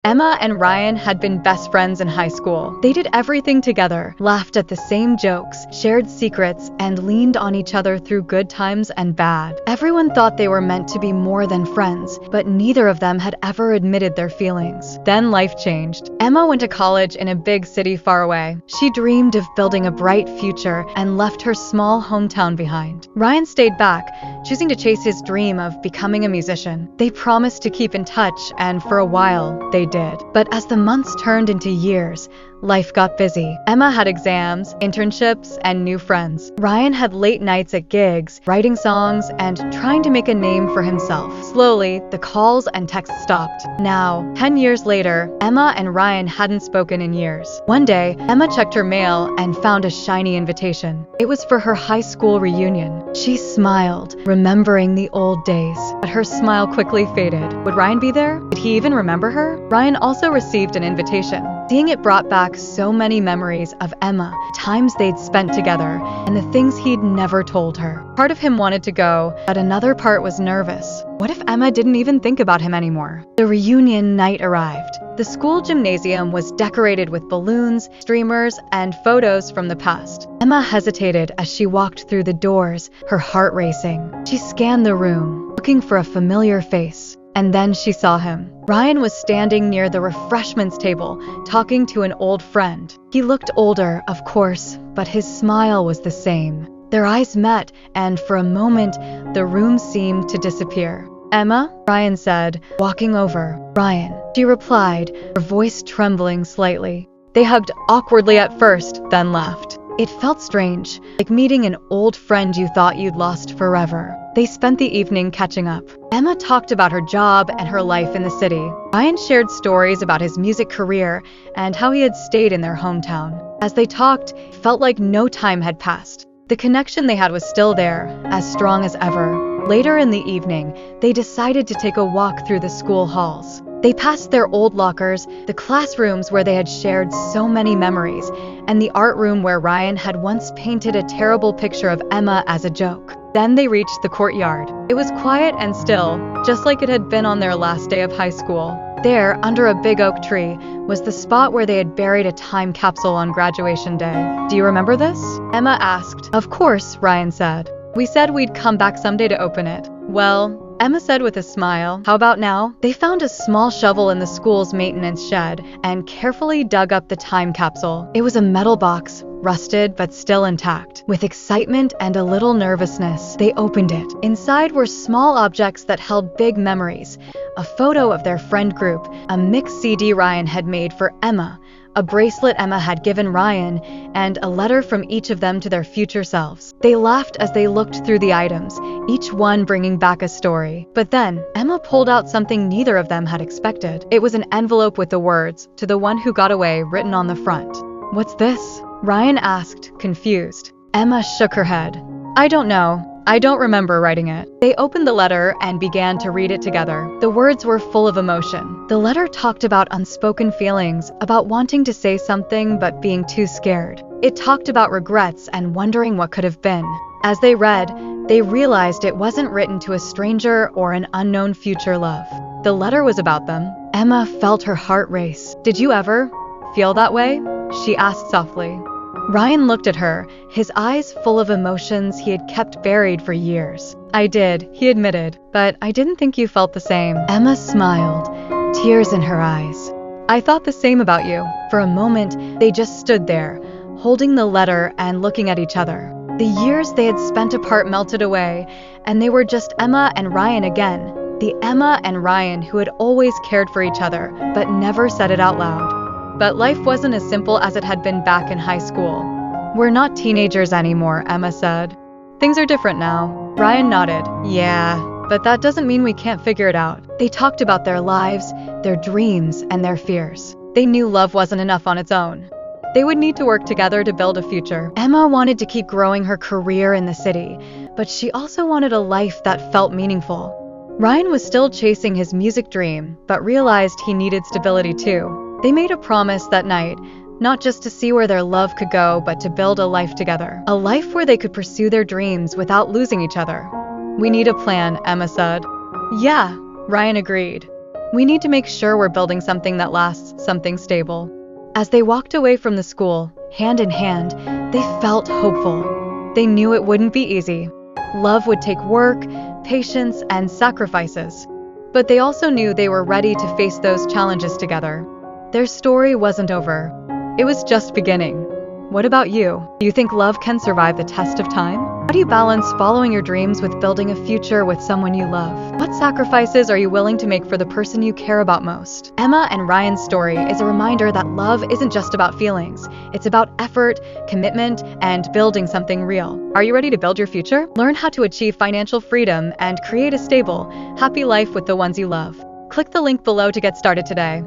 Emma and Ryan had been best friends in high school. They did everything together, laughed at the same jokes, shared secrets, and leaned on each other through good times and bad. Everyone thought they were meant to be more than friends, but neither of them had ever admitted their feelings. Then life changed. Emma went to college in a big city far away. She dreamed of building a bright future and left her small hometown behind. Ryan stayed back, choosing to chase his dream of becoming a musician. They promised to keep in touch, and for a while, they did. But as the months turned into years, life got busy. Emma had exams, internships, and new friends. Ryan had late nights at gigs, writing songs, and trying to make a name for himself. Slowly, the calls and texts stopped. Now, 10 years later, Emma and Ryan hadn't spoken in years. One day, Emma checked her mail and found a shiny invitation. It was for her high school reunion. She smiled, remembering the old days, but her smile quickly faded. Would Ryan be there? Did he even remember her? Ryan also received an invitation. Seeing it brought back so many memories of Emma, times they'd spent together, and the things he'd never told her. Part of him wanted to go, but another part was nervous. What if Emma didn't even think about him anymore? The reunion night arrived. The school gymnasium was decorated with balloons, streamers, and photos from the past. Emma hesitated as she walked through the doors, her heart racing. She scanned the room, looking for a familiar face. And then she saw him. Ryan was standing near the refreshments table, talking to an old friend. He looked older, of course, but his smile was the same. Their eyes met, and for a moment, the room seemed to disappear. "Emma?" Ryan said, walking over. "Ryan," she replied, her voice trembling slightly. They hugged awkwardly at first, then laughed. It felt strange, like meeting an old friend you thought you'd lost forever. They spent the evening catching up. Emma talked about her job and her life in the city. Ryan shared stories about his music career and how he had stayed in their hometown. As they talked, it felt like no time had passed. The connection they had was still there, as strong as ever. Later in the evening, they decided to take a walk through the school halls. They passed their old lockers, the classrooms where they had shared so many memories, and the art room where Ryan had once painted a terrible picture of Emma as a joke. Then they reached the courtyard. It was quiet and still, just like it had been on their last day of high school. There, under a big oak tree, was the spot where they had buried a time capsule on graduation day. "Do you remember this?" Emma asked. "Of course," Ryan said. "We said we'd come back someday to open it." "Well," Emma said with a smile, "how about now?" They found a small shovel in the school's maintenance shed and carefully dug up the time capsule. It was a metal box, rusted but still intact. With excitement and a little nervousness, they opened it. Inside were small objects that held big memories. A photo of their friend group, a mixed CD Ryan had made for Emma, a bracelet Emma had given Ryan, and a letter from each of them to their future selves. They laughed as they looked through the items, each one bringing back a story. But then, Emma pulled out something neither of them had expected. It was an envelope with the words, "To the one who got away," written on the front. "What's this?" Ryan asked, confused. Emma shook her head. "I don't know. I don't remember writing it." They opened the letter and began to read it together. The words were full of emotion. The letter talked about unspoken feelings, about wanting to say something but being too scared. It talked about regrets and wondering what could have been. As they read, they realized it wasn't written to a stranger or an unknown future love. The letter was about them. Emma felt her heart race. "Did you ever feel that way?" she asked softly. Ryan looked at her, his eyes full of emotions he had kept buried for years. "I did," he admitted, "but I didn't think you felt the same." Emma smiled, tears in her eyes. "I thought the same about you." For a moment, they just stood there, holding the letter and looking at each other. The years they had spent apart melted away, and they were just Emma and Ryan again. The Emma and Ryan who had always cared for each other, but never said it out loud. But life wasn't as simple as it had been back in high school. "We're not teenagers anymore," Emma said. "Things are different now." Ryan nodded. "Yeah, but that doesn't mean we can't figure it out." They talked about their lives, their dreams, and their fears. They knew love wasn't enough on its own. They would need to work together to build a future. Emma wanted to keep growing her career in the city, but she also wanted a life that felt meaningful. Ryan was still chasing his music dream, but realized he needed stability too. They made a promise that night, not just to see where their love could go, but to build a life together. A life where they could pursue their dreams without losing each other. "We need a plan," Emma said. "Yeah," Ryan agreed. We need to make sure we're building something that lasts, something stable. As they walked away from the school, hand in hand, they felt hopeful. They knew it wouldn't be easy. Love would take work, patience, and sacrifices. But they also knew they were ready to face those challenges together. Their story wasn't over. It was just beginning. What about you? Do you think love can survive the test of time? How do you balance following your dreams with building a future with someone you love? What sacrifices are you willing to make for the person you care about most? Emma and Ryan's story is a reminder that love isn't just about feelings. It's about effort, commitment, and building something real. Are you ready to build your future? Learn how to achieve financial freedom and create a stable, happy life with the ones you love. Click the link below to get started today.